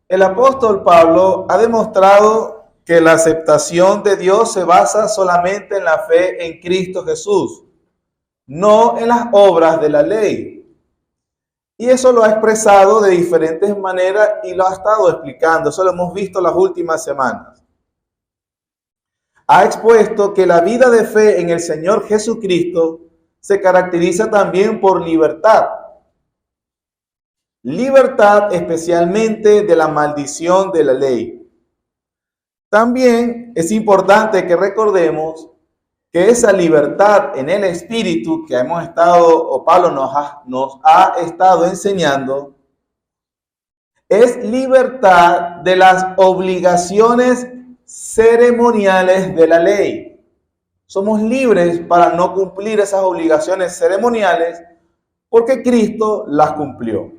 El apóstol Pablo ha demostrado que la aceptación de Dios se basa solamente en la fe en Cristo Jesús, no en las obras de la ley. Y eso lo ha expresado de diferentes maneras y lo ha estado explicando. Eso lo hemos visto las últimas semanas. Ha expuesto que la vida de fe en el Señor Jesucristo se caracteriza también por libertad. Libertad especialmente de la maldición de la ley. También es importante que recordemos que esa libertad en el Espíritu que hemos estado, o Pablo nos ha estado enseñando, es libertad de las obligaciones ceremoniales de la ley. Somos libres para no cumplir esas obligaciones ceremoniales porque Cristo las cumplió.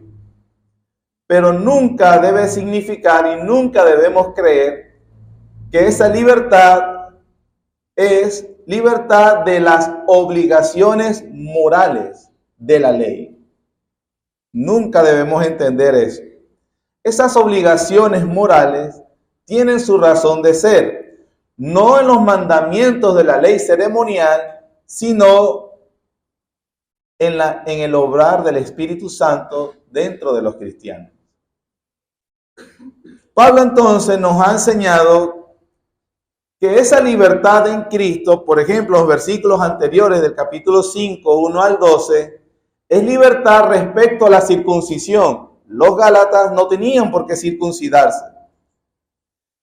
Pero nunca debe significar y nunca debemos creer que esa libertad es libertad de las obligaciones morales de la ley. Nunca debemos entender eso. Esas obligaciones morales tienen su razón de ser, no en los mandamientos de la ley ceremonial, sino en el obrar del Espíritu Santo dentro de los cristianos. Pablo entonces nos ha enseñado que esa libertad en Cristo, por ejemplo, los versículos anteriores del capítulo 5, 1 al 12, es libertad respecto a la circuncisión. Los gálatas no tenían por qué circuncidarse.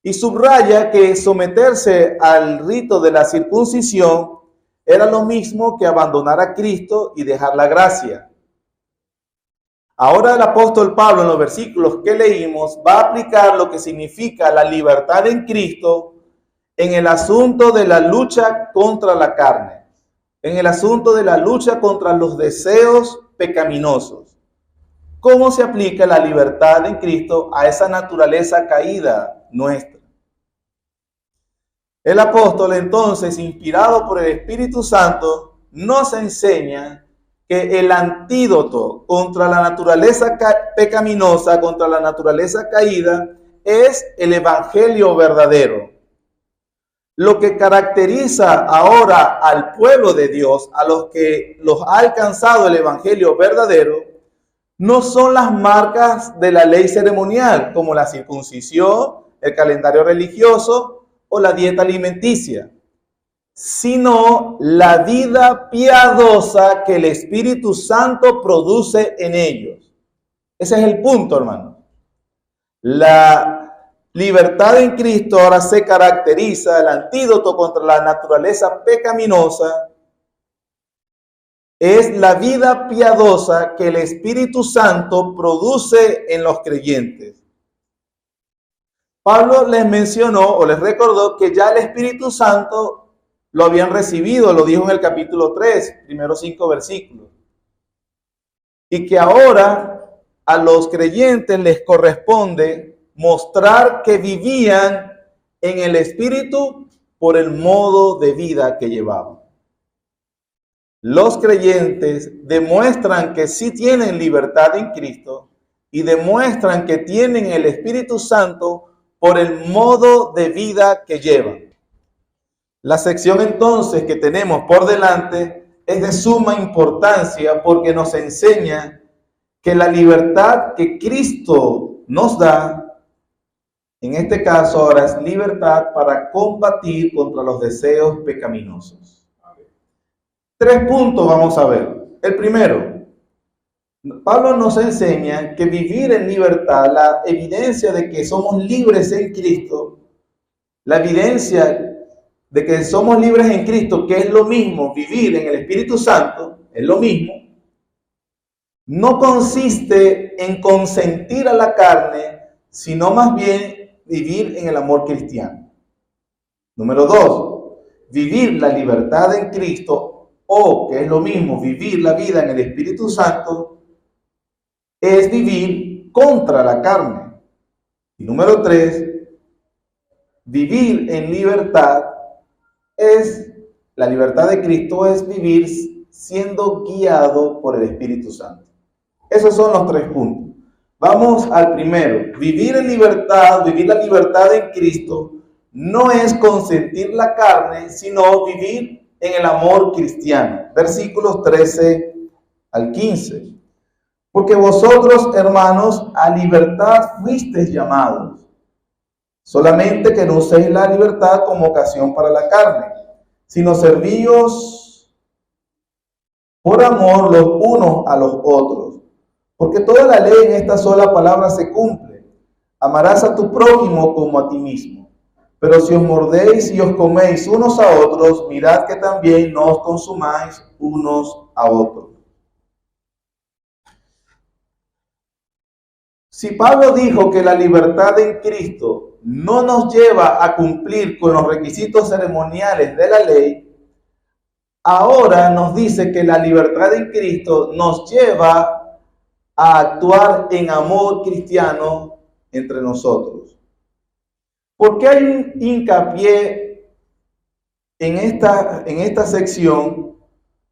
Y subraya que someterse al rito de la circuncisión era lo mismo que abandonar a Cristo y dejar la gracia. Ahora el apóstol Pablo, en los versículos que leímos, va a aplicar lo que significa la libertad en Cristo en el asunto de la lucha contra la carne, en el asunto de la lucha contra los deseos pecaminosos. ¿Cómo se aplica la libertad en Cristo a esa naturaleza caída nuestra? El apóstol entonces, inspirado por el Espíritu Santo, nos enseña que el antídoto contra la naturaleza pecaminosa, contra la naturaleza caída, es el evangelio verdadero. Lo que caracteriza ahora al pueblo de Dios, a los que los ha alcanzado el evangelio verdadero, no son las marcas de la ley ceremonial, como la circuncisión, el calendario religioso o la dieta alimenticia, sino la vida piadosa que el Espíritu Santo produce en ellos. Ese es el punto, hermano. La libertad en Cristo ahora se caracteriza, el antídoto contra la naturaleza pecaminosa es la vida piadosa que el Espíritu Santo produce en los creyentes. Pablo les mencionó o les recordó que ya el Espíritu Santo lo habían recibido, lo dijo en el capítulo 3, primeros 5 versículos. Y que ahora a los creyentes les corresponde mostrar que vivían en el Espíritu por el modo de vida que llevaban. Los creyentes demuestran que sí tienen libertad en Cristo y demuestran que tienen el Espíritu Santo por el modo de vida que llevan. La sección entonces que tenemos por delante es de suma importancia porque nos enseña que la libertad que Cristo nos da, en este caso ahora es libertad para combatir contra los deseos pecaminosos. 3 puntos vamos a ver. El primero, Pablo nos enseña que vivir en libertad, la evidencia de que somos libres en Cristo, la evidencia de que somos libres en Cristo, que es lo mismo vivir en el Espíritu Santo, es lo mismo, no consiste en consentir a la carne, sino más bien vivir en el amor cristiano. Número 2, vivir la libertad en Cristo, o que es lo mismo, vivir la vida en el Espíritu Santo, es vivir contra la carne. Y número 3, vivir en libertad la libertad de Cristo es vivir siendo guiado por el Espíritu Santo. Esos son los 3 puntos. Vamos al primero. Vivir en libertad, vivir la libertad en Cristo, no es consentir la carne, sino vivir en el amor cristiano. Versículos 13 al 15. Porque vosotros, hermanos, a libertad fuisteis llamados, solamente que no uséis la libertad como ocasión para la carne, sino servíos por amor los unos a los otros. Porque toda la ley en esta sola palabra se cumple: amarás a tu prójimo como a ti mismo. Pero si os mordéis y os coméis unos a otros, mirad que también no os consumáis unos a otros. Si Pablo dijo que la libertad en Cristo no nos lleva a cumplir con los requisitos ceremoniales de la ley, ahora nos dice que la libertad en Cristo nos lleva a actuar en amor cristiano entre nosotros. ¿Por qué hay un hincapié en esta sección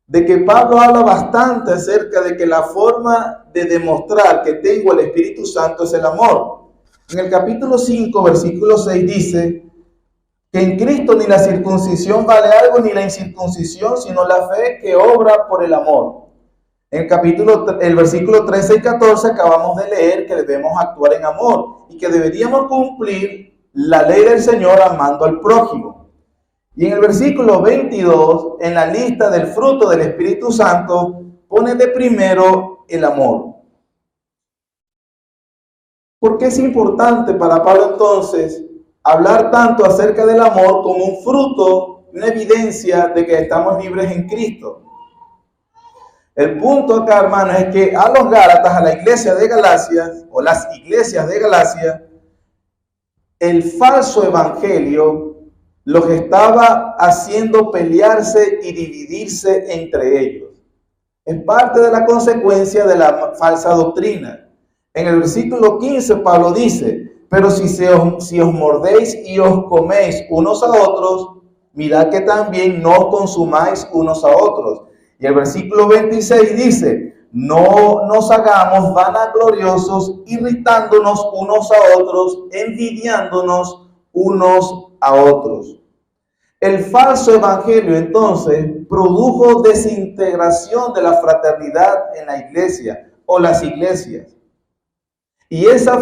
de que Pablo habla bastante acerca de que la forma de demostrar que tengo el Espíritu Santo es el amor? En el capítulo 5, versículo 6 dice que en Cristo ni la circuncisión vale algo ni la incircuncisión, sino la fe que obra por el amor. En el versículo 13 y 14 acabamos de leer que debemos actuar en amor y que deberíamos cumplir la ley del Señor amando al prójimo. Y en el versículo 22, en la lista del fruto del Espíritu Santo, pone de primero el amor. ¿Por qué es importante para Pablo entonces hablar tanto acerca del amor como un fruto, una evidencia de que estamos libres en Cristo? El punto acá, hermano, es que a los Gálatas, a la iglesia de Galacia, o las iglesias de Galacia, el falso evangelio los estaba haciendo pelearse y dividirse entre ellos. Es parte de la consecuencia de la falsa doctrina. En el versículo 15 Pablo dice: pero si os mordéis y os coméis unos a otros, mirad que también no os consumáis unos a otros. Y el versículo 26 dice: no nos hagamos vanagloriosos, irritándonos unos a otros, envidiándonos unos a otros. El falso evangelio entonces produjo desintegración de la fraternidad en la iglesia o las iglesias. Y esa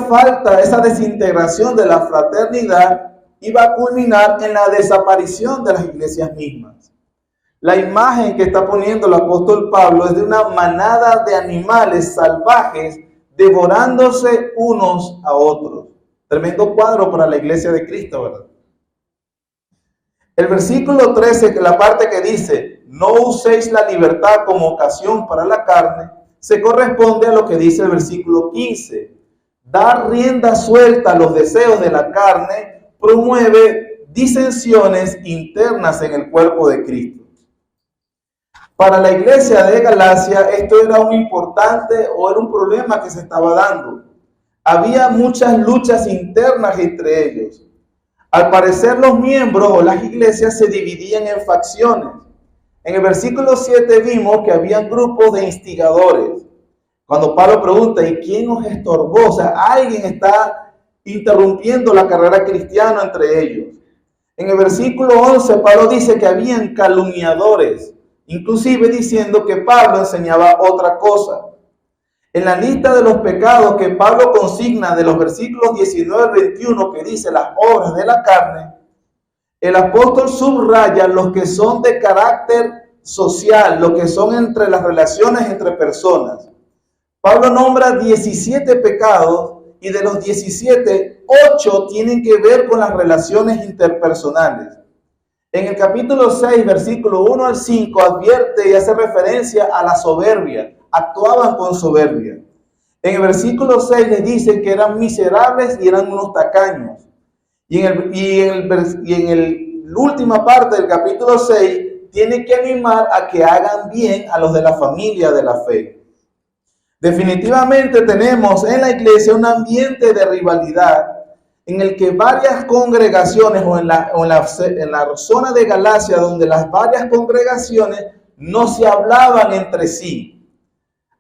desintegración de la fraternidad iba a culminar en la desaparición de las iglesias mismas. La imagen que está poniendo el apóstol Pablo es de una manada de animales salvajes devorándose unos a otros. Tremendo cuadro para la iglesia de Cristo, ¿verdad? El versículo 13, la parte que dice: no uséis la libertad como ocasión para la carne, se corresponde a lo que dice el versículo 15. Dar rienda suelta a los deseos de la carne promueve disensiones internas en el cuerpo de Cristo. Para la iglesia de Galacia esto era un importante o era un problema que se estaba dando. Había muchas luchas internas entre ellos. Al parecer los miembros o las iglesias se dividían en facciones. En el versículo 7 vimos que habían grupos de instigadores. Cuando Pablo pregunta: ¿y quién os estorbó? O sea, alguien está interrumpiendo la carrera cristiana entre ellos. En el versículo 11 Pablo dice que habían calumniadores, inclusive diciendo que Pablo enseñaba otra cosa. En la lista de los pecados que Pablo consigna de los versículos 19 al 21, que dice las obras de la carne, el apóstol subraya los que son de carácter social, lo que son entre las relaciones entre personas. Pablo nombra 17 pecados y de los 17, 8 tienen que ver con las relaciones interpersonales. En el capítulo 6, versículo 1 al 5, advierte y hace referencia a la soberbia. Actuaban con soberbia. En el versículo 6 les dice que eran miserables y eran unos tacaños. Y en la última parte del capítulo 6 tiene que animar a que hagan bien a los de la familia de la fe. Definitivamente tenemos en la iglesia un ambiente de rivalidad en el que varias congregaciones o en la zona de Galacia, donde las varias congregaciones no se hablaban entre sí.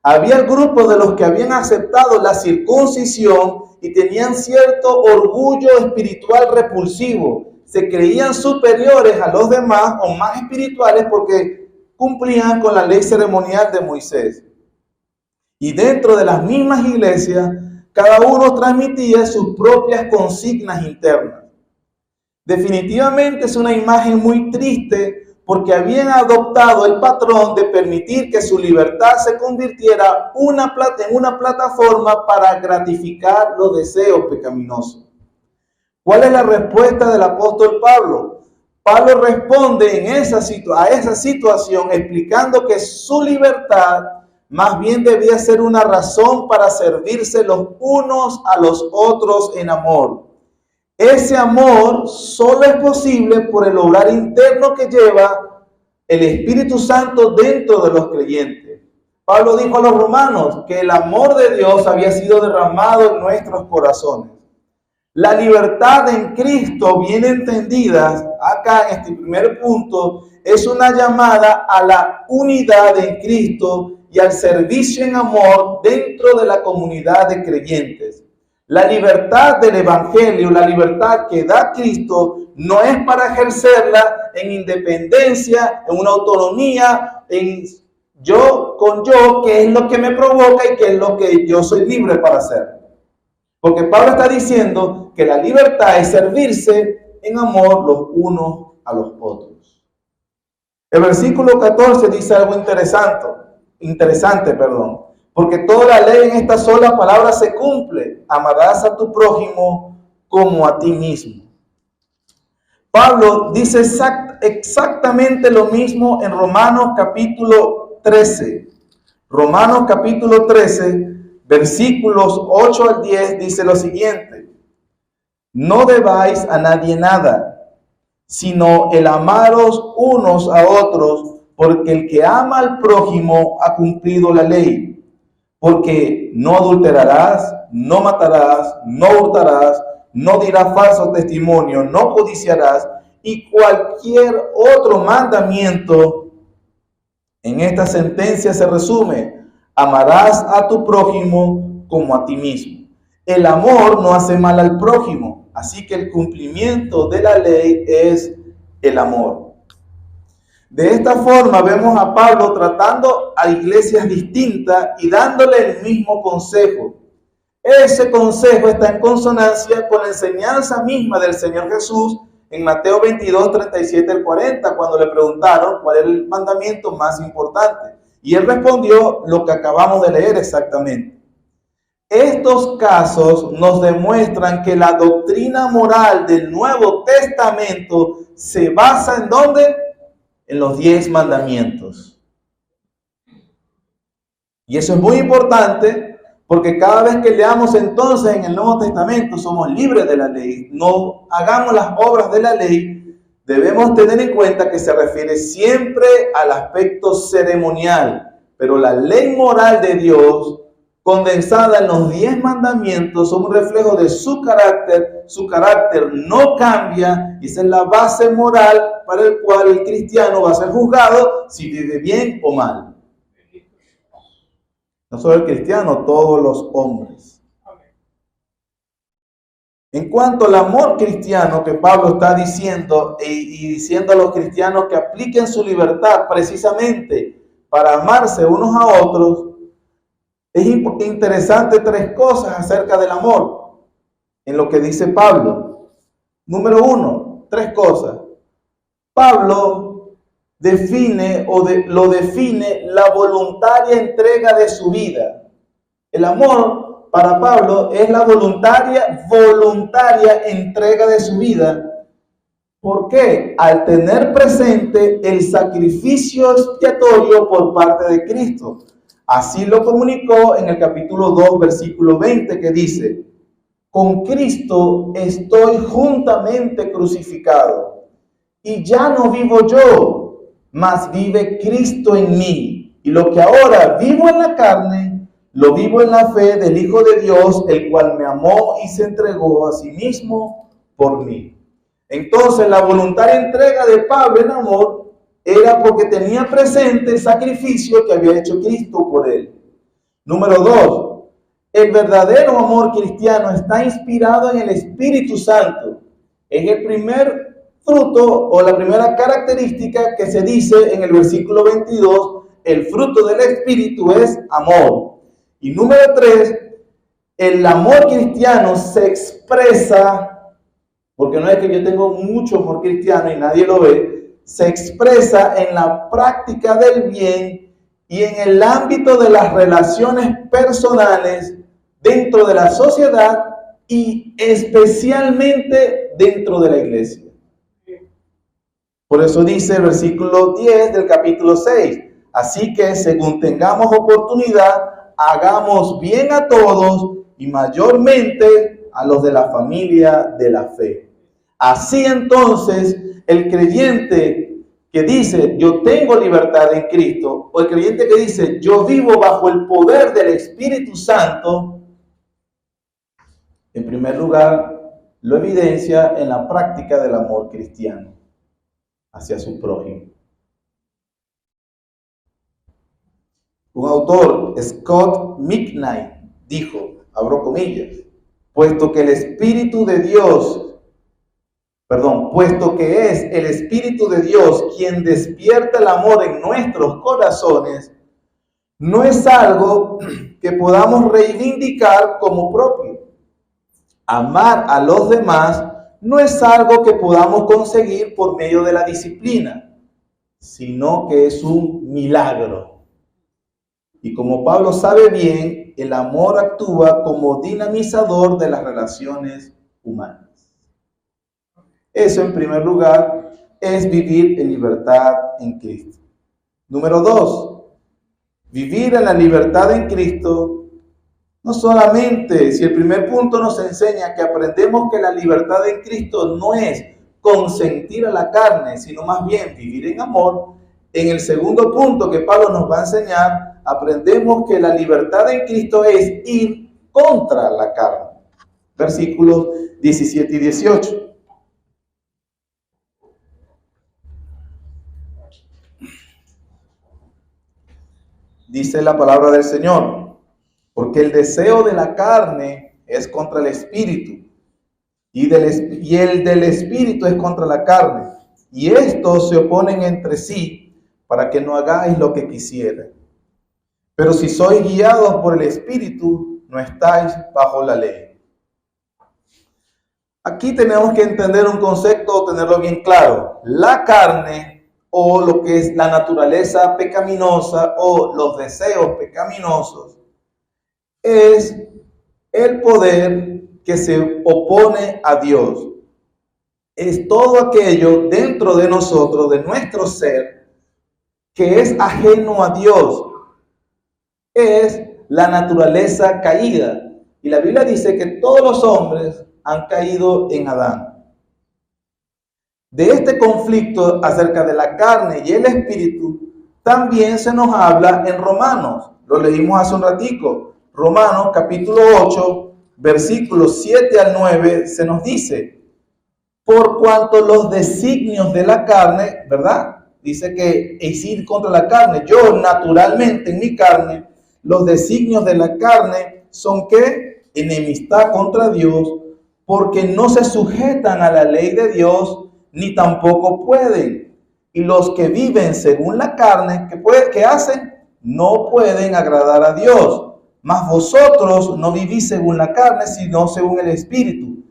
Había el grupo de los que habían aceptado la circuncisión y tenían cierto orgullo espiritual repulsivo. Se creían superiores a los demás o más espirituales porque cumplían con la ley ceremonial de Moisés. Y dentro de las mismas iglesias, cada uno transmitía sus propias consignas internas. Definitivamente es una imagen muy triste porque habían adoptado el patrón de permitir que su libertad se convirtiera en una plataforma para gratificar los deseos pecaminosos. ¿Cuál es la respuesta del apóstol Pablo? Pablo responde a esa situación explicando que su libertad más bien debía ser una razón para servirse los unos a los otros en amor. Ese amor solo es posible por el obrar interno que lleva el Espíritu Santo dentro de los creyentes. Pablo dijo a los romanos que el amor de Dios había sido derramado en nuestros corazones. La libertad en Cristo, bien entendida, acá en este primer punto, es una llamada a la unidad en Cristo y al servicio en amor dentro de la comunidad de creyentes. La libertad del Evangelio, la libertad que da Cristo, no es para ejercerla en independencia, en una autonomía, en yo con yo, que es lo que me provoca y que es lo que yo soy libre para hacer. Porque Pablo está diciendo que la libertad es servirse en amor los unos a los otros. El versículo 14 dice algo interesante, porque toda la ley en esta sola palabra se cumple. Amarás a tu prójimo como a ti mismo. Pablo dice exactamente lo mismo en Romanos capítulo 13. Romanos capítulo 13, versículos 8 al 10 dice lo siguiente: no debáis a nadie nada, sino el amaros unos a otros, porque el que ama al prójimo ha cumplido la ley. Porque no adulterarás, no matarás, no hurtarás, no dirás falso testimonio, no codiciarás, y cualquier otro mandamiento. En esta sentencia se resume: amarás a tu prójimo como a ti mismo. El amor no hace mal al prójimo, así que el cumplimiento de la ley es el amor. De esta forma vemos a Pablo tratando a iglesias distintas y dándole el mismo consejo. Ese consejo está en consonancia con la enseñanza misma del Señor Jesús en Mateo 22, 37 al 40, cuando le preguntaron cuál era el mandamiento más importante. Y él respondió lo que acabamos de leer exactamente. Estos casos nos demuestran que la doctrina moral del Nuevo Testamento se basa ¿en dónde? En los 10 mandamientos. Y eso es muy importante porque cada vez que leamos entonces en el Nuevo Testamento somos libres de la ley. No hagamos las obras de la ley. Debemos tener en cuenta que se refiere siempre al aspecto ceremonial, pero la ley moral de Dios condensada en los 10 mandamientos son un reflejo de su carácter no cambia y esa es la base moral para el cual el cristiano va a ser juzgado si vive bien o mal. No solo el cristiano, todos los hombres. En cuanto al amor cristiano que Pablo está diciendo y diciendo a los cristianos que apliquen su libertad precisamente para amarse unos a otros, es interesante 3 cosas acerca del amor en lo que dice Pablo. Número 1, 3 cosas. Pablo lo define la voluntaria entrega de su vida. El amor para Pablo es la voluntaria entrega de su vida. ¿Por qué? Al tener presente el sacrificio expiatorio por parte de Cristo. Así lo comunicó en el capítulo 2, versículo 20, que dice: con Cristo estoy juntamente crucificado, y ya no vivo yo, mas vive Cristo en mí. Y lo que ahora vivo en la carne, lo vivo en la fe del Hijo de Dios, el cual me amó y se entregó a sí mismo por mí. Entonces, la voluntaria entrega de Pablo en amor era porque tenía presente el sacrificio que había hecho Cristo por él. Número 2, el verdadero amor cristiano está inspirado en el Espíritu Santo. Es el primer fruto o la primera característica que se dice en el versículo 22, el fruto del Espíritu es amor. Y número 3, el amor cristiano se expresa, porque no es que yo tengo mucho amor cristiano y nadie lo ve, se expresa en la práctica del bien y en el ámbito de las relaciones personales dentro de la sociedad y especialmente dentro de la iglesia. Por eso dice el versículo 10 del capítulo 6, así que según tengamos oportunidad, hagamos bien a todos y mayormente a los de la familia de la fe. Así entonces, el creyente que dice, yo tengo libertad en Cristo, o el creyente que dice, yo vivo bajo el poder del Espíritu Santo, en primer lugar, lo evidencia en la práctica del amor cristiano hacia su prójimo. Un autor, Scott McKnight, dijo, abro comillas, puesto que es el Espíritu de Dios quien despierta el amor en nuestros corazones, no es algo que podamos reivindicar como propio. Amar a los demás no es algo que podamos conseguir por medio de la disciplina, sino que es un milagro. Y como Pablo sabe bien, el amor actúa como dinamizador de las relaciones humanas. Eso, en primer lugar, es vivir en libertad en Cristo. Número 2, vivir en la libertad en Cristo. No solamente, si el primer punto nos enseña que aprendemos que la libertad en Cristo no es consentir a la carne, sino más bien vivir en amor, en el segundo punto que Pablo nos va a enseñar, aprendemos que la libertad en Cristo es ir contra la carne. Versículos 17 y 18. Dice la palabra del Señor, porque el deseo de la carne es contra el espíritu, y el del espíritu es contra la carne, y estos se oponen entre sí para que no hagáis lo que quisieran. Pero si sois guiados por el espíritu, no estáis bajo la ley. Aquí tenemos que entender un concepto, tenerlo bien claro. La carne, o lo que es la naturaleza pecaminosa o los deseos pecaminosos, es el poder que se opone a Dios. Es todo aquello dentro de nosotros, de nuestro ser, que es ajeno a Dios. Es la naturaleza caída. Y la Biblia dice que todos los hombres han caído en Adán. De este conflicto acerca de la carne y el espíritu, también se nos habla en Romanos. Lo leímos hace un ratico. Romanos capítulo 8, versículos 7 al 9, se nos dice, por cuanto los designios de la carne, ¿verdad? Dice que es ir contra la carne. Yo naturalmente en mi carne, los designios de la carne son ¿qué? Enemistad contra Dios, porque no se sujetan a la ley de Dios, ni tampoco pueden. Y los que viven según la carne, ¿qué hacen? No pueden agradar a Dios. Mas vosotros no vivís según la carne, sino según el Espíritu.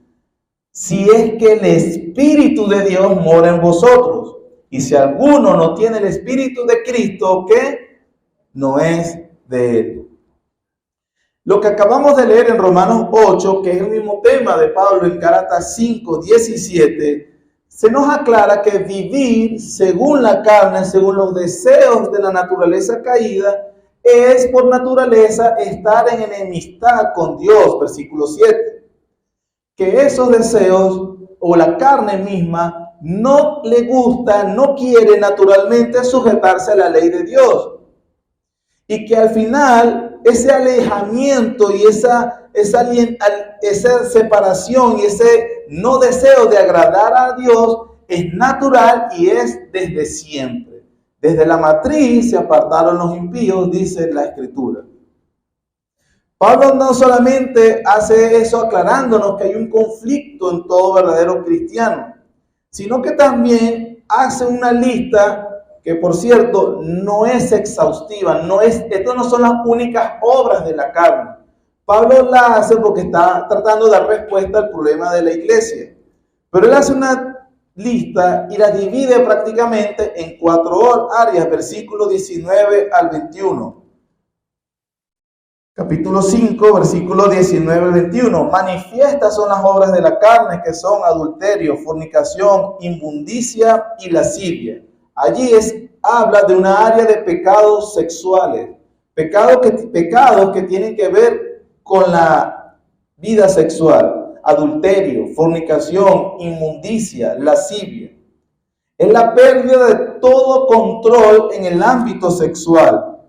Si es que el Espíritu de Dios mora en vosotros. Y si alguno no tiene el Espíritu de Cristo, ¿qué? No es de él. Lo que acabamos de leer en Romanos 8, que es el mismo tema de Pablo en Gálatas 5, 17, se nos aclara que vivir según la carne, según los deseos de la naturaleza caída, es por naturaleza estar en enemistad con Dios, versículo 7. Que esos deseos o la carne misma no le gusta, no quiere naturalmente sujetarse a la ley de Dios. Y que al final ese alejamiento y esa separación y ese no deseo de agradar a Dios es natural y es desde siempre. Desde la matriz se apartaron los impíos, dice la Escritura. Pablo no solamente hace eso aclarándonos que hay un conflicto en todo verdadero cristiano, sino que también hace una lista que, por cierto, no es exhaustiva, estas no son las únicas obras de la carne. Pablo la hace porque está tratando de dar respuesta al problema de la iglesia, pero él hace una lista y la divide prácticamente en 4 áreas, versículos 19 al 21. Capítulo 5, versículos 19 al 21. Manifiestas son las obras de la carne, que son adulterio, fornicación, inmundicia y lascivia. Allí habla de una área de pecados sexuales, pecados que tienen que ver con la vida sexual, adulterio, fornicación, inmundicia, lascivia. Es la pérdida de todo control en el ámbito sexual.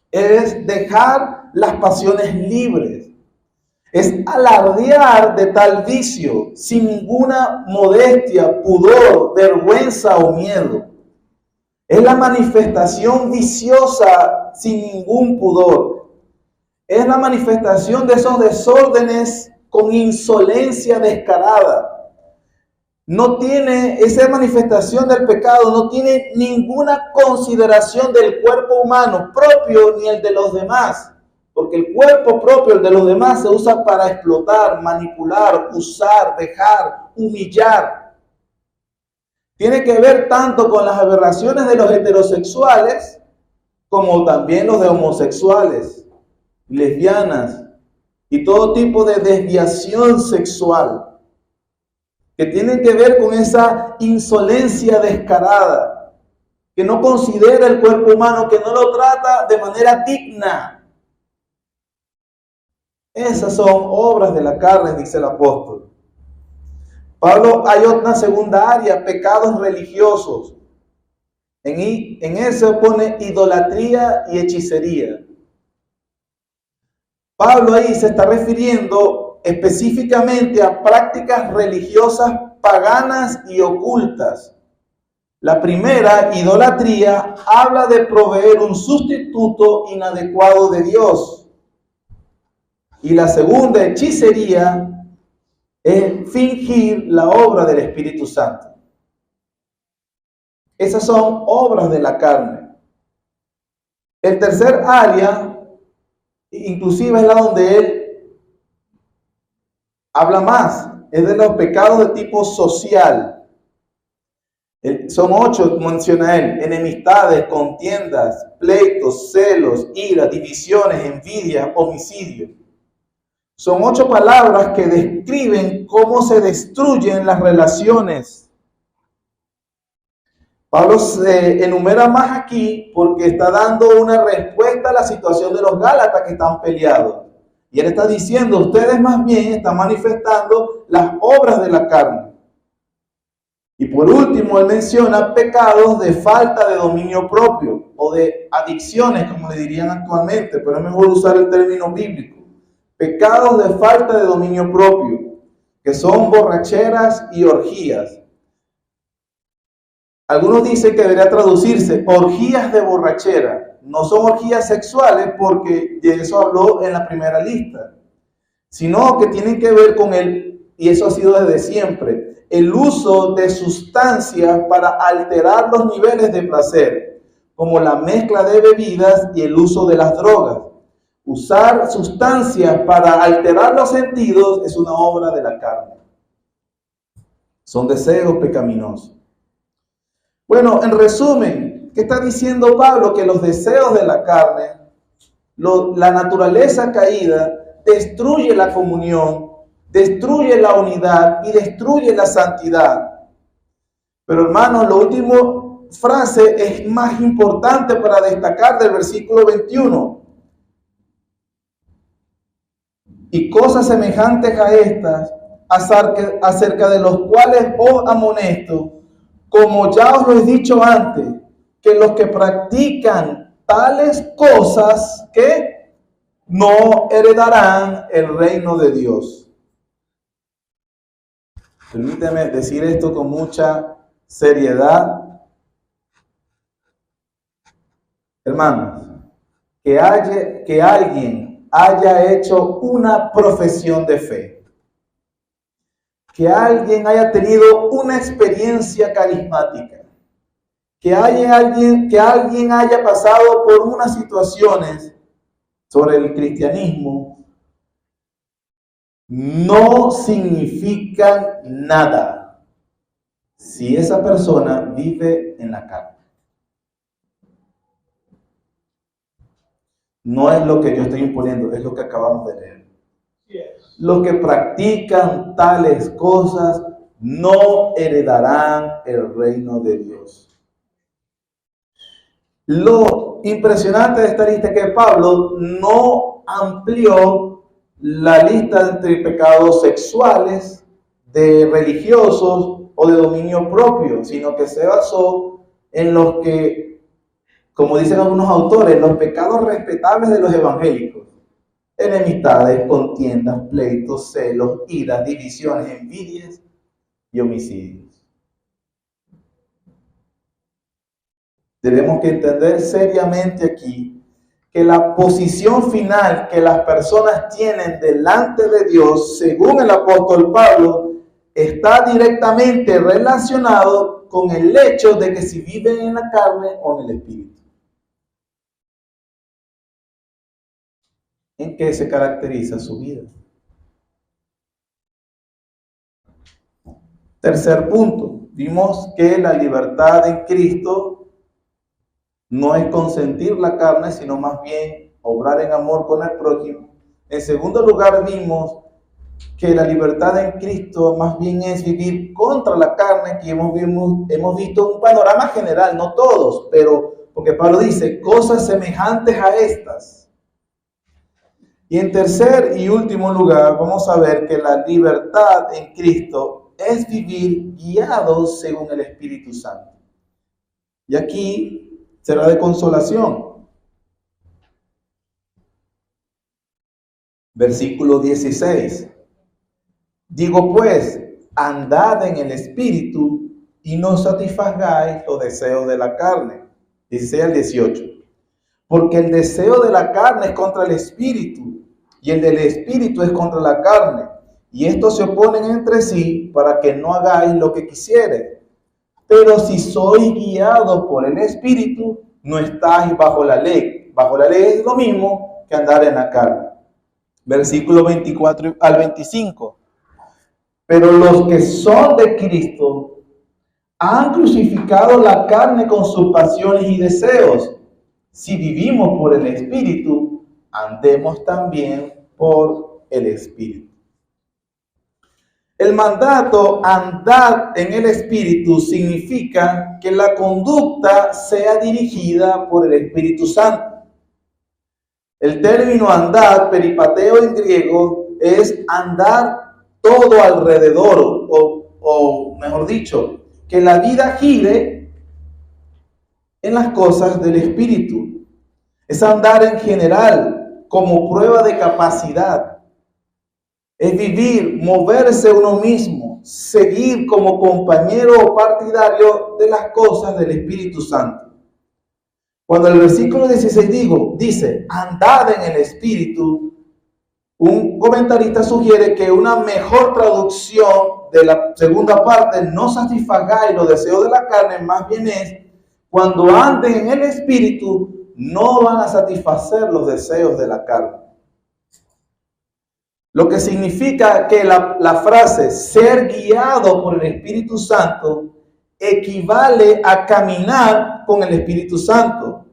Es dejar las pasiones libres. Es alardear de tal vicio sin ninguna modestia, pudor, vergüenza o miedo. Es la manifestación viciosa sin ningún pudor. Es la manifestación de esos desórdenes con insolencia descarada. No tiene, esa manifestación del pecado no tiene ninguna consideración del cuerpo humano propio ni el de los demás. Porque el cuerpo propio, el de los demás, se usa para explotar, manipular, usar, dejar, humillar. Tiene que ver tanto con las aberraciones de los heterosexuales como también los de homosexuales, lesbianas y todo tipo de desviación sexual, que tienen que ver con esa insolencia descarada, que no considera el cuerpo humano, que no lo trata de manera digna. Esas son obras de la carne, dice el apóstol. Pablo, hay otra segunda área, pecados religiosos. En eso pone idolatría y hechicería. Pablo ahí se está refiriendo específicamente a prácticas religiosas paganas y ocultas. La primera, idolatría, habla de proveer un sustituto inadecuado de Dios. Y la segunda, hechicería, es fingir la obra del Espíritu Santo. Esas son obras de la carne. El tercer área, inclusive es la donde él habla más, es de los pecados de tipo social. Son 8, menciona él: enemistades, contiendas, pleitos, celos, ira, divisiones, envidia, homicidio. Son 8 palabras que describen cómo se destruyen las relaciones. Pablo se enumera más aquí porque está dando una respuesta a la situación de los Gálatas que están peleados. Y él está diciendo, ustedes más bien están manifestando las obras de la carne. Y por último, él menciona pecados de falta de dominio propio o de adicciones, como le dirían actualmente, pero es mejor usar el término bíblico. Pecados de falta de dominio propio, que son borracheras y orgías. Algunos dicen que debería traducirse orgías de borrachera. No son orgías sexuales porque de eso habló en la primera lista, sino que tienen que ver con y eso ha sido desde siempre, el uso de sustancias para alterar los niveles de placer, como la mezcla de bebidas y el uso de las drogas. Usar sustancias para alterar los sentidos es una obra de la carne. Son deseos pecaminosos. Bueno, en resumen, ¿qué está diciendo Pablo? Que los deseos de la carne, la naturaleza caída, destruye la comunión, destruye la unidad y destruye la santidad. Pero hermanos, la última frase es más importante para destacar del versículo 21. Y cosas semejantes a estas, acerca de los cuales os amonesto, como ya os lo he dicho antes, que los que practican tales cosas que no heredarán el reino de Dios. Permíteme decir esto con mucha seriedad. Hermanos, que alguien haya hecho una profesión de fe, que alguien haya tenido una experiencia carismática, que alguien haya pasado por unas situaciones sobre el cristianismo, no significan nada si esa persona vive en la carne. No es lo que yo estoy imponiendo, es lo que acabamos de leer. Los que practican tales cosas no heredarán el reino de Dios. Lo impresionante de esta lista es que Pablo no amplió la lista entre pecados sexuales, de religiosos o de dominio propio, sino que se basó en los que, como dicen algunos autores, los pecados respetables de los evangélicos: enemistades, contiendas, pleitos, celos, iras, divisiones, envidias y homicidios. Tenemos que entender seriamente aquí que la posición final que las personas tienen delante de Dios, según el apóstol Pablo, está directamente relacionado con el hecho de que si viven en la carne o en el espíritu. ¿En qué se caracteriza su vida? Tercer punto, vimos que la libertad en Cristo no es consentir la carne, sino más bien obrar en amor con el prójimo. En segundo lugar, vimos que la libertad en Cristo más bien es vivir contra la carne, que hemos visto un panorama general, no todos, pero porque Pablo dice cosas semejantes a estas. Y en tercer y último lugar, vamos a ver que la libertad en Cristo es vivir guiados según el Espíritu Santo. Y aquí será de consolación. Versículo 16. Digo pues, andad en el Espíritu y no satisfagáis los deseos de la carne. 16 al 18. Porque el deseo de la carne es contra el Espíritu y el del Espíritu es contra la carne. Y estos se oponen entre sí para que no hagáis lo que quisiereis. Pero si sois guiados por el Espíritu, no estáis bajo la ley. Bajo la ley es lo mismo que andar en la carne. Versículo 24 al 25. Pero los que son de Cristo han crucificado la carne con sus pasiones y deseos. Si vivimos por el Espíritu, andemos también por el Espíritu. El mandato andar en el Espíritu significa que la conducta sea dirigida por el Espíritu Santo. El término andar, peripateo en griego, es andar todo alrededor, o mejor dicho, que la vida gire en las cosas del Espíritu. Es andar en general como prueba de capacidad. Es vivir, moverse uno mismo, seguir como compañero o partidario de las cosas del Espíritu Santo. Cuando el versículo 16 dice, andad en el Espíritu, un comentarista sugiere que una mejor traducción de la segunda parte, no satisfagáis los deseos de la carne, más bien es, cuando anden en el Espíritu, no van a satisfacer los deseos de la carne. Lo que significa que la frase ser guiado por el Espíritu Santo equivale a caminar con el Espíritu Santo.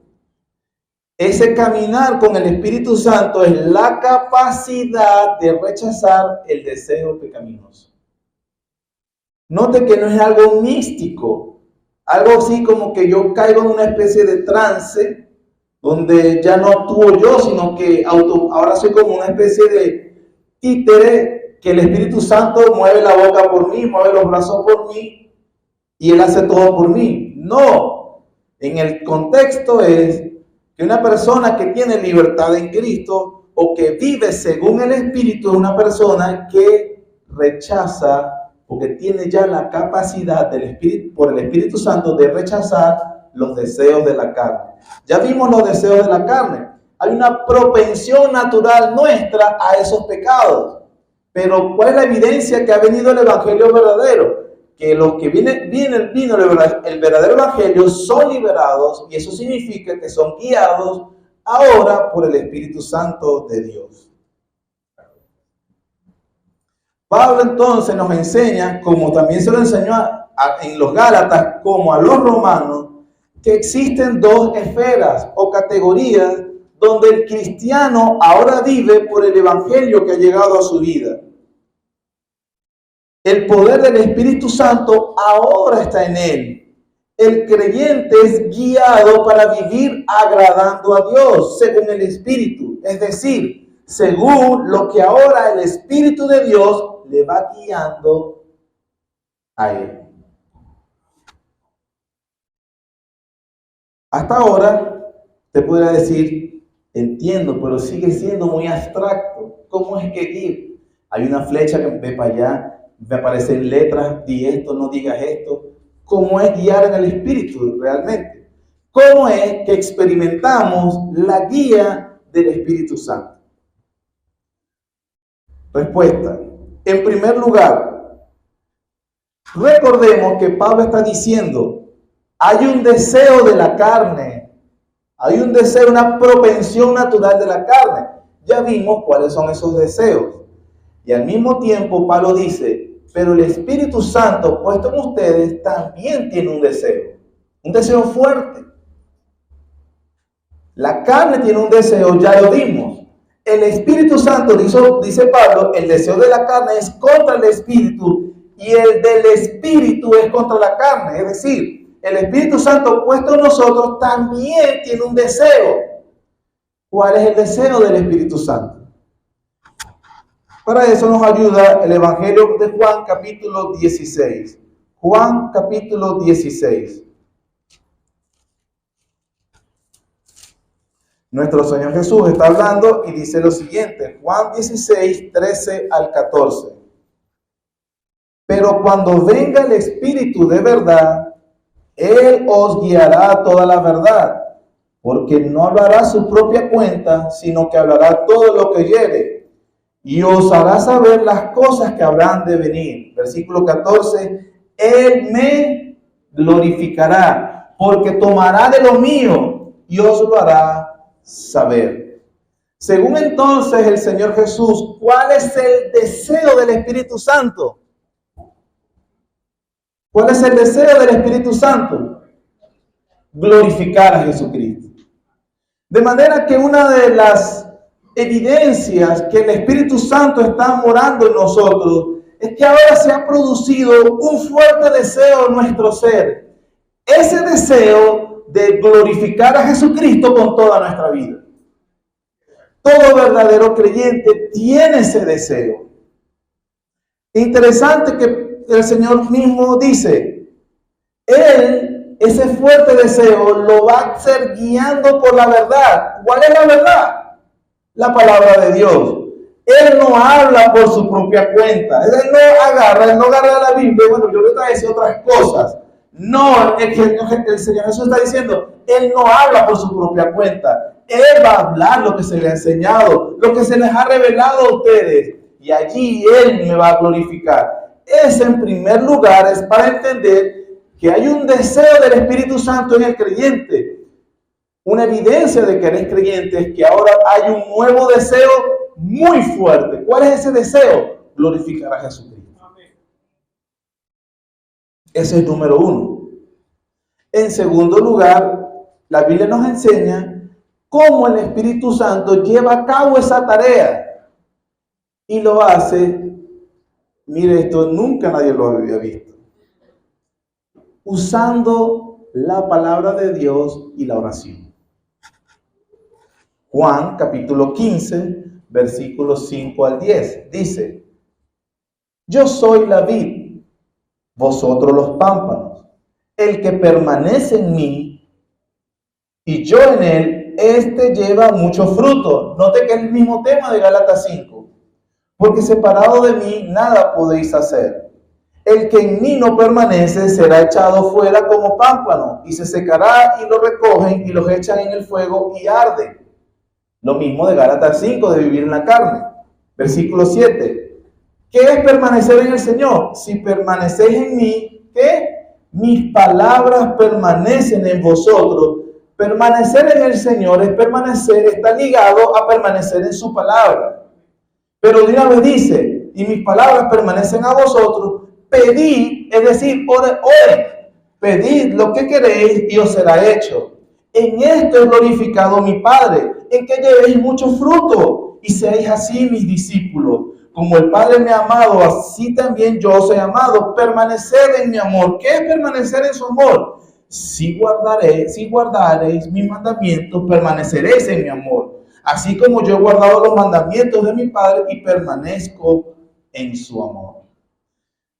Ese caminar con el Espíritu Santo es la capacidad de rechazar el deseo pecaminoso. Note que no es algo místico, algo así como que yo caigo en una especie de trance donde ya no actúo yo, sino que ahora soy como una especie de títere, que el Espíritu Santo mueve la boca por mí, mueve los brazos por mí y Él hace todo por mí. No, en el contexto es que una persona que tiene libertad en Cristo o que vive según el Espíritu es una persona que rechaza, porque tiene ya la capacidad del Espíritu, por el Espíritu Santo, de rechazar los deseos de la carne. Ya vimos los deseos de la carne. hay una propensión natural nuestra a esos pecados. Pero ¿cuál es la evidencia que ha venido el evangelio verdadero? Que los que vino el verdadero evangelio son liberados, y eso significa que son guiados ahora por el Espíritu Santo de Dios. Pablo entonces nos enseña, como también se lo enseñó en los Gálatas como a los romanos, que existen dos esferas o categorías donde el cristiano ahora vive por el evangelio que ha llegado a su vida. El poder del Espíritu Santo ahora está en él. El creyente es guiado para vivir agradando a Dios según el Espíritu, es decir, según lo que ahora el Espíritu de Dios le va guiando a él. Hasta ahora te podría decir, entiendo, pero sigue siendo muy abstracto. ¿Cómo es que guío? Hay una flecha que ve para allá, me aparecen letras, di esto, no digas esto. ¿Cómo es guiar en el Espíritu realmente? ¿Cómo es que experimentamos la guía del Espíritu Santo? Respuesta. En primer lugar, recordemos que Pablo está diciendo, hay un deseo de la carne, hay un deseo, una propensión natural de la carne. Ya vimos cuáles son esos deseos. Y al mismo tiempo Pablo dice, pero el Espíritu Santo puesto en ustedes también tiene un deseo fuerte. La carne tiene un deseo, ya lo vimos. El Espíritu Santo, dice Pablo, el deseo de la carne es contra el Espíritu y el del Espíritu es contra la carne. Es decir, el Espíritu Santo puesto en nosotros también tiene un deseo. ¿Cuál es el deseo del Espíritu Santo? Para eso nos ayuda el Evangelio de Juan capítulo 16. Juan capítulo 16. Nuestro Señor Jesús está hablando y dice lo siguiente, Juan 16, 13 al 14. Pero cuando venga el Espíritu de verdad, Él os guiará a toda la verdad, porque no hablará su propia cuenta, sino que hablará todo lo que oyere, y os hará saber las cosas que habrán de venir. Versículo 14, Él me glorificará, porque tomará de lo mío y os lo hará saber. Según entonces el Señor Jesús, ¿cuál es el deseo del Espíritu Santo? ¿Cuál es el deseo del Espíritu Santo? Glorificar a Jesucristo. De manera que una de las evidencias que el Espíritu Santo está morando en nosotros es que ahora se ha producido un fuerte deseo en nuestro ser. Ese deseo de glorificar a Jesucristo con toda nuestra vida. Todo verdadero creyente tiene ese deseo. Interesante que el Señor mismo dice, Él, ese fuerte deseo, lo va a hacer guiando por la verdad. ¿Cuál es la verdad? La palabra de Dios. Él no habla por su propia cuenta. Él no agarra la Biblia. Bueno, yo le voy a decir otras cosas. No, el Señor Jesús está diciendo, Él no habla por su propia cuenta. Él va a hablar lo que se le ha enseñado, lo que se les ha revelado a ustedes. Y allí Él me va a glorificar. Ese en primer lugar es para entender que hay un deseo del Espíritu Santo en el creyente. Una evidencia de que eres creyente es que ahora hay un nuevo deseo muy fuerte. ¿Cuál es ese deseo? Glorificar a Jesucristo. Ese es número uno. En segundo lugar, la Biblia nos enseña cómo el Espíritu Santo lleva a cabo esa tarea. Y lo hace, mire esto, nunca nadie lo había visto. Usando la palabra de Dios y la oración. Juan capítulo 15, versículos 5 al 10, dice, yo soy la vid, vosotros los pámpanos. El que permanece en mí y yo en él, este lleva mucho fruto. Note que es el mismo tema de Gálatas 5. Porque separado de mí nada podéis hacer. El que en mí no permanece será echado fuera como pámpano y se secará y lo recogen y los echan en el fuego y arden. Lo mismo de Gálatas 5, de vivir en la carne. Versículo 7. ¿Qué es permanecer en el Señor? Si permanecéis en mí, ¿qué? Mis palabras permanecen en vosotros. Permanecer en el Señor es permanecer, está ligado a permanecer en su palabra. Pero de una vez dice, y mis palabras permanecen a vosotros, pedid, es decir, oren, pedid lo que queréis y os será hecho. En esto es glorificado mi Padre, en que llevéis mucho fruto y seáis así mis discípulos. Como el Padre me ha amado, así también yo os he amado. Permaneced en mi amor. ¿Qué es permanecer en su amor? Si guardaréis mis mandamientos, permaneceréis en mi amor. Así como yo he guardado los mandamientos de mi Padre y permanezco en su amor.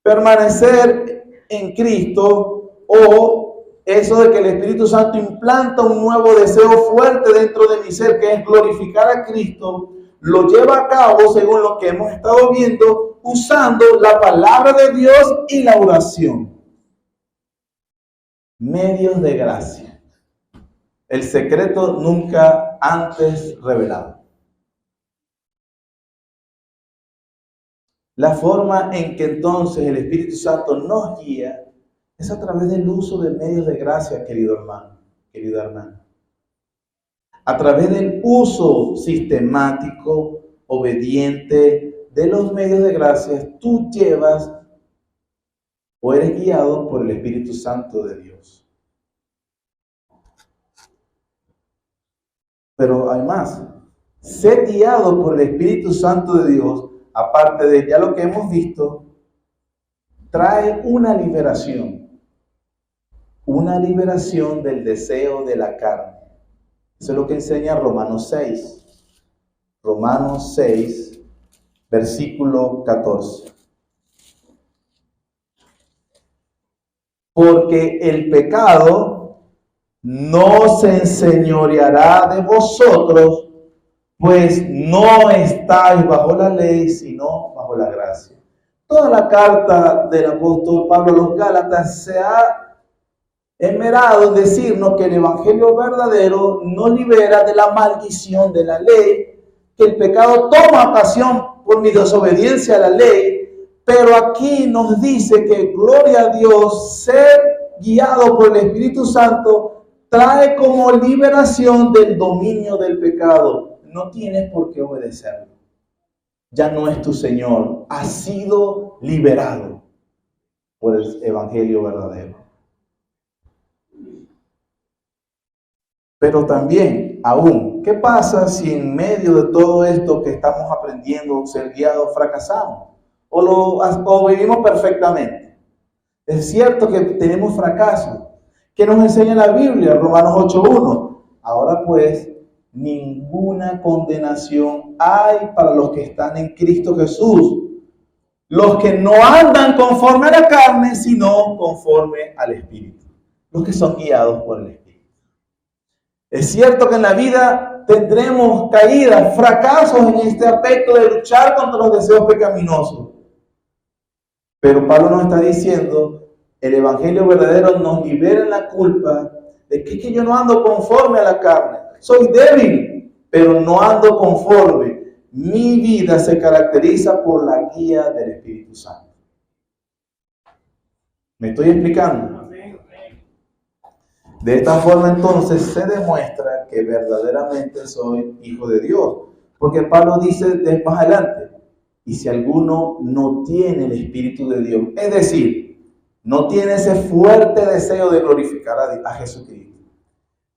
Permanecer en Cristo, o eso de que el Espíritu Santo implanta un nuevo deseo fuerte dentro de mi ser, que es glorificar a Cristo, lo lleva a cabo según lo que hemos estado viendo, usando la palabra de Dios y la oración. Medios de gracia. El secreto nunca antes revelado. La forma en que entonces el Espíritu Santo nos guía es a través del uso de medios de gracia, querido hermano, querida hermana. A través del uso sistemático, obediente de los medios de gracia, tú llevas o eres guiado por el Espíritu Santo de Dios. Pero además, ser guiado por el Espíritu Santo de Dios, aparte de ya lo que hemos visto, trae una liberación del deseo de la carne. Eso es lo que enseña Romanos 6. Romanos 6, versículo 14. Porque el pecado no se enseñoreará de vosotros, pues no estáis bajo la ley, sino bajo la gracia. Toda la carta del apóstol Pablo a los Gálatas se ha esmerado en decirnos que el evangelio verdadero nos libera de la maldición de la ley, que el pecado toma ocasión por mi desobediencia a la ley, pero aquí nos dice que, gloria a Dios, ser guiado por el Espíritu Santo trae como liberación del dominio del pecado. No tienes por qué obedecerlo. Ya no es tu Señor. Has sido liberado por el evangelio verdadero. Pero también, aún, ¿qué pasa si en medio de todo esto que estamos aprendiendo, ser guiados, fracasamos? O vivimos perfectamente. Es cierto que tenemos fracasos. ¿Qué nos enseña la Biblia? Romanos 8:1. Ahora pues, ninguna condenación hay para los que están en Cristo Jesús. Los que no andan conforme a la carne, sino conforme al Espíritu. Los que son guiados por el Espíritu. Es cierto que en la vida tendremos caídas, fracasos en este aspecto de luchar contra los deseos pecaminosos. Pero Pablo nos está diciendo, el evangelio verdadero nos libera en la culpa de que yo no ando conforme a la carne. Soy débil, pero no ando conforme. Mi vida se caracteriza por la guía del Espíritu Santo. ¿Me estoy explicando? De esta forma entonces se demuestra que verdaderamente soy hijo de Dios. Porque Pablo dice más adelante, y si alguno no tiene el Espíritu de Dios, es decir, no tiene ese fuerte deseo de glorificar a Jesucristo,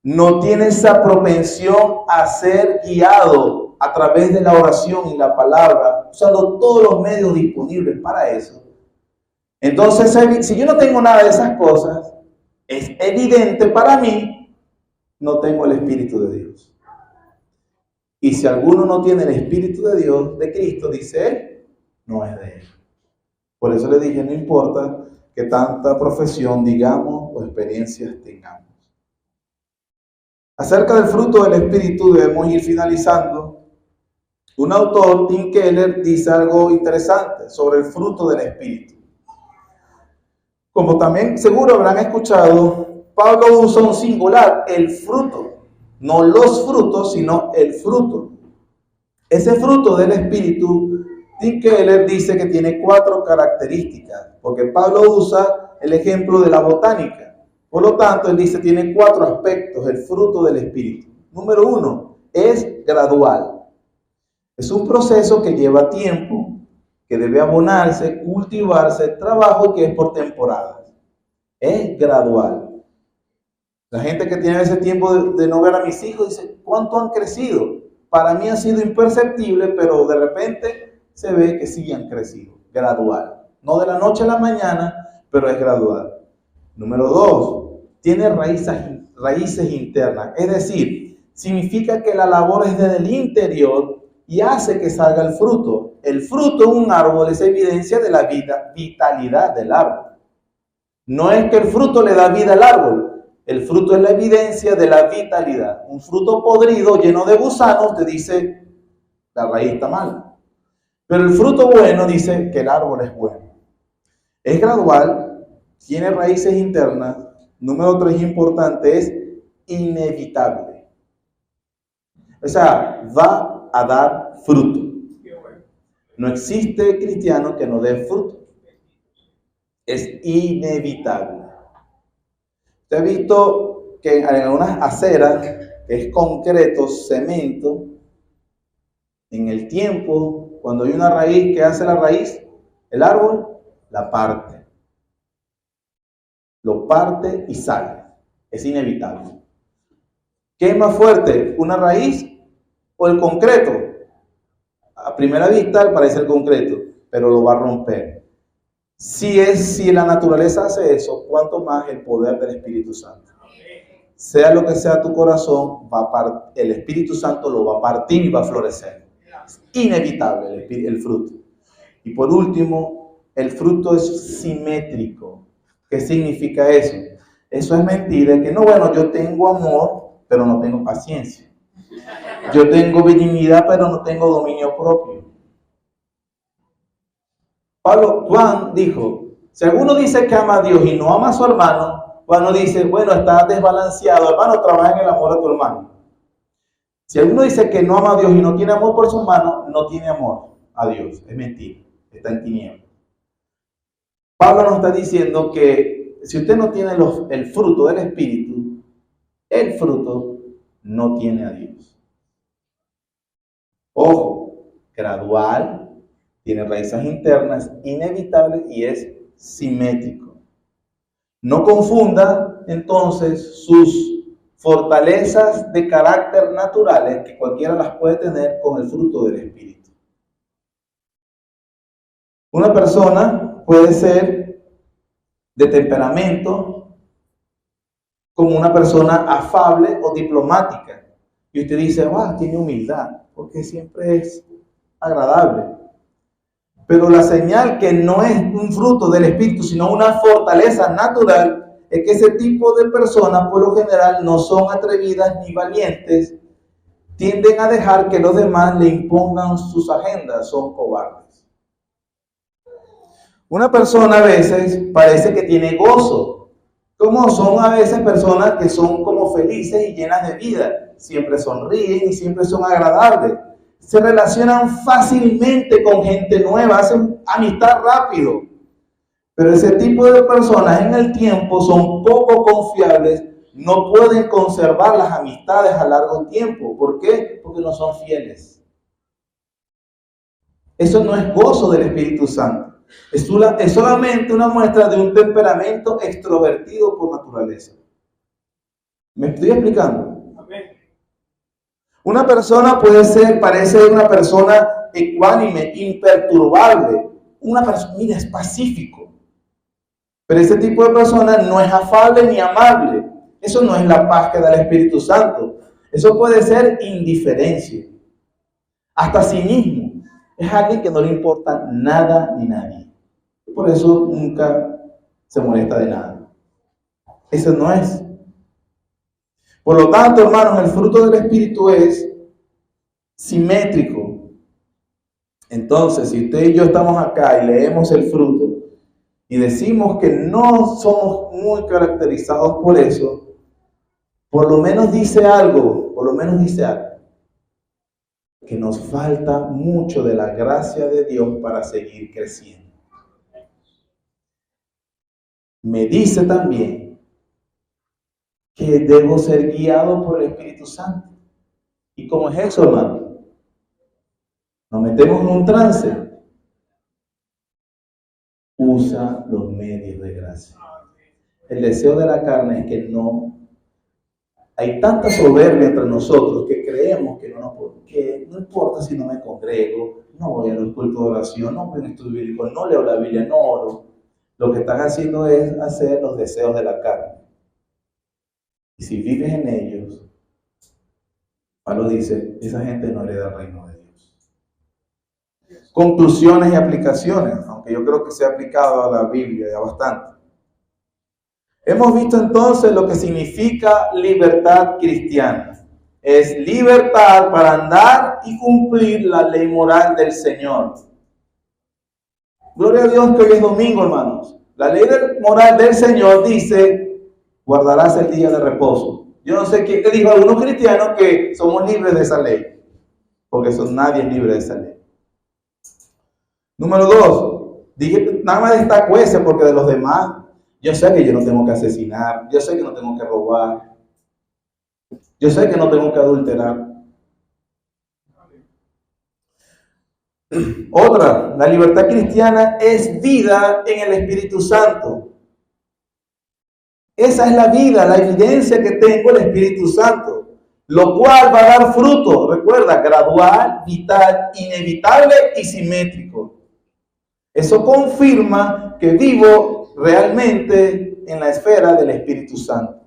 no tiene esa propensión a ser guiado a través de la oración y la palabra, usando todos los medios disponibles para eso. Entonces, si yo no tengo nada de esas cosas, es evidente para mí, no tengo el Espíritu de Dios. Y si alguno no tiene el Espíritu de Dios, de Cristo, dice él, no es de él. Por eso le dije, no importa que tanta profesión digamos o experiencias tengamos. Acerca del fruto del Espíritu debemos ir finalizando. Un autor, Tim Keller, dice algo interesante sobre el fruto del Espíritu. Como también seguro habrán escuchado, Pablo usa un singular, el fruto. No los frutos, sino el fruto. Ese fruto del Espíritu, Tim Keller dice que tiene 4 características, porque Pablo usa el ejemplo de la botánica. Por lo tanto, él dice que tiene 4 aspectos, el fruto del Espíritu. Número 1, es gradual. Es un proceso que lleva tiempo, que debe abonarse, cultivarse, trabajo que es por temporadas. Es gradual. La gente que tiene ese tiempo de no ver a mis hijos dice, ¿cuánto han crecido? Para mí ha sido imperceptible, pero de repente se ve que sí han crecido. Gradual. No de la noche a la mañana, pero es gradual. Número 2, tiene raíces internas. Es decir, significa que la labor es desde el interior y hace que salga el fruto. El fruto de un árbol es evidencia de la vitalidad del árbol. No es que el fruto le da vida al árbol. El fruto es la evidencia de la vitalidad. Un fruto podrido, lleno de gusanos, te dice, la raíz está mal. Pero el fruto bueno dice que el árbol es bueno. Es gradual, tiene raíces internas. Número 3 importante, es inevitable. O sea, va a dar fruto. No existe cristiano que no dé fruto. Es inevitable. Usted ha visto que en algunas aceras, que es concreto, cemento, en el tiempo, cuando hay una raíz, ¿qué hace la raíz? El árbol la parte. Lo parte y sale. Es inevitable. ¿Qué es más fuerte? ¿Una raíz o el concreto? A primera vista parece el concreto, pero lo va a romper. Si la naturaleza hace eso, ¿cuánto más el poder del Espíritu Santo? Sea lo que sea tu corazón, el Espíritu Santo lo va a partir y va a florecer. Es inevitable el fruto. Y por último, el fruto es simétrico. ¿Qué significa eso? Eso es mentira, que no, bueno, yo tengo amor, pero no tengo paciencia. Yo tengo benignidad, pero no tengo dominio propio. Juan dijo, si alguno dice que ama a Dios y no ama a su hermano, Juan dice, bueno, está desbalanceado, hermano, trabaja en el amor a tu hermano. Si alguno dice que no ama a Dios y no tiene amor por su hermano, no tiene amor a Dios, es mentira, está en tinieblas. Pablo nos está diciendo que si usted no tiene el fruto del Espíritu, el fruto no tiene a Dios. Ojo, gradual, tiene raíces internas, inevitable y es simétrico. No confunda entonces sus fortalezas de carácter naturales, que cualquiera las puede tener, con el fruto del Espíritu. Una persona puede ser de temperamento como una persona afable o diplomática. Y usted dice, tiene humildad, porque siempre es agradable. Pero la señal que no es un fruto del Espíritu, sino una fortaleza natural, es que ese tipo de personas, por lo general, no son atrevidas ni valientes, tienden a dejar que los demás le impongan sus agendas, son cobardes. Una persona a veces parece que tiene gozo, como son a veces personas que son como felices y llenas de vida, siempre sonríen y siempre son agradables. Se relacionan fácilmente con gente nueva, hacen amistad rápido. Pero ese tipo de personas en el tiempo son poco confiables, no pueden conservar las amistades a largo tiempo. ¿Por qué? Porque no son fieles. Eso no es gozo del Espíritu Santo. Es solamente una muestra de un temperamento extrovertido por naturaleza. ¿Me estoy explicando? Una persona parece una persona ecuánime, imperturbable. Una persona, mira, es pacífico. Pero ese tipo de persona no es afable ni amable. Eso no es la paz que da el Espíritu Santo. Eso puede ser indiferencia. Hasta cinismo. Es alguien que no le importa nada ni nadie. Por eso nunca se molesta de nada. Eso no es. Por lo tanto, hermanos, el fruto del Espíritu es simétrico. Entonces, si usted y yo estamos acá y leemos el fruto y decimos que no somos muy caracterizados por eso, por lo menos dice algo menos dice algo, que nos falta mucho de la gracia de Dios para seguir creciendo. Me dice también que debo ser guiado por el Espíritu Santo. ¿Y cómo es eso, hermano? Nos metemos en un trance. Usa los medios de gracia. El deseo de la carne es que no. Hay tanta soberbia entre nosotros que creemos que no importa si no me congrego, no voy a los cultos de oración, no voy a estudio bíblico, no leo la Biblia, no oro. Lo que están haciendo es hacer los deseos de la carne. Y si vives en ellos, Pablo dice, esa gente no hereda el reino de Dios. Conclusiones y aplicaciones, aunque yo creo que se ha aplicado a la Biblia ya bastante. Hemos visto entonces lo que significa libertad cristiana. Es libertad para andar y cumplir la ley moral del Señor. Gloria a Dios que hoy es domingo, hermanos. La ley moral del Señor dice, guardarás el día de reposo. Yo no sé quién te dijo a algunos cristianos que somos libres de esa ley, porque nadie es libre de esa ley. Número 2, dije, nada más destaco ese porque de los demás, yo sé que yo no tengo que asesinar, yo sé que no tengo que robar, yo sé que no tengo que adulterar. Otra, la libertad cristiana es vida en el Espíritu Santo. Esa es la vida, la evidencia que tengo el Espíritu Santo, lo cual va a dar fruto, recuerda, gradual, vital, inevitable y simétrico. Eso confirma que vivo realmente en la esfera del Espíritu Santo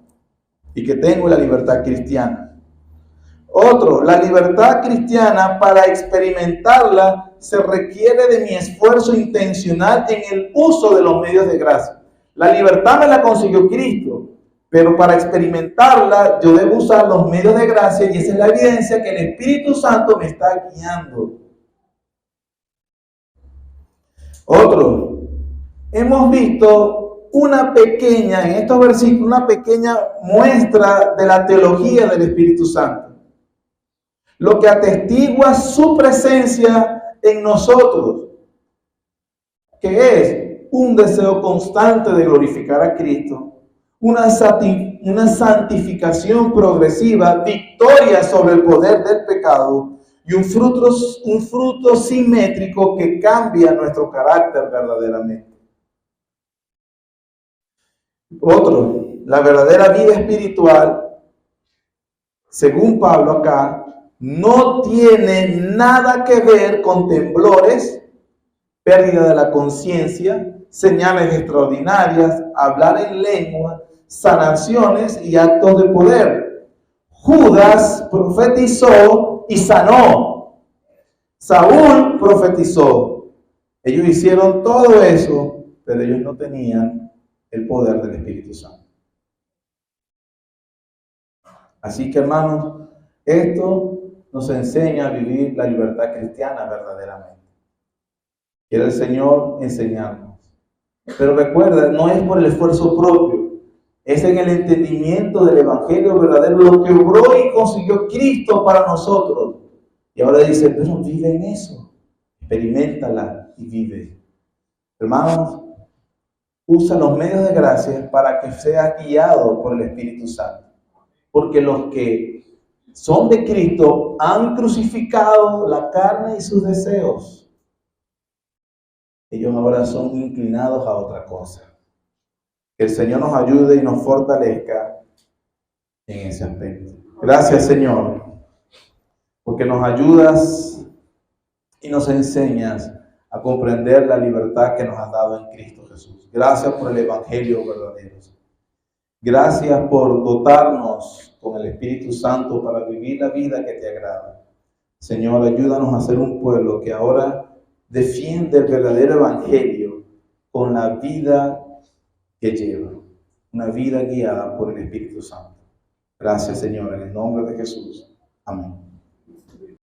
y que tengo la libertad cristiana. Otro, la libertad cristiana, para experimentarla se requiere de mi esfuerzo intencional en el uso de los medios de gracia. La libertad me la consiguió Cristo, pero para experimentarla yo debo usar los medios de gracia y esa es la evidencia que el Espíritu Santo me está guiando. Otro, hemos visto en estos versículos, una pequeña muestra de la teología del Espíritu Santo, lo que atestigua su presencia en nosotros, que es un deseo constante de glorificar a Cristo, una santificación progresiva, victoria sobre el poder del pecado y un fruto simétrico que cambia nuestro carácter verdaderamente. Otro, la verdadera vida espiritual, según Pablo acá, no tiene nada que ver con temblores, pérdida de la conciencia, señales extraordinarias, hablar en lengua, sanaciones y actos de poder. Judas profetizó y sanó. Saúl profetizó. Ellos hicieron todo eso, pero ellos no tenían el poder del Espíritu Santo. Así que, hermanos, esto nos enseña a vivir la libertad cristiana verdaderamente. Quiere el Señor enseñarnos. Pero recuerda, no es por el esfuerzo propio, es en el entendimiento del Evangelio verdadero, lo que obró y consiguió Cristo para nosotros. Y ahora dice, pero vive en eso, experiméntala y vive. Hermanos, usa los medios de gracia para que seas guiado por el Espíritu Santo. Porque los que son de Cristo han crucificado la carne y sus deseos. Ellos ahora son inclinados a otra cosa. Que el Señor nos ayude y nos fortalezca en ese aspecto. Gracias, Señor, porque nos ayudas y nos enseñas a comprender la libertad que nos has dado en Cristo Jesús. Gracias por el Evangelio verdadero. Gracias por dotarnos con el Espíritu Santo para vivir la vida que te agrada. Señor, ayúdanos a ser un pueblo que ahora defiende el verdadero Evangelio con la vida que lleva, una vida guiada por el Espíritu Santo. Gracias, Señor, en el nombre de Jesús. Amén.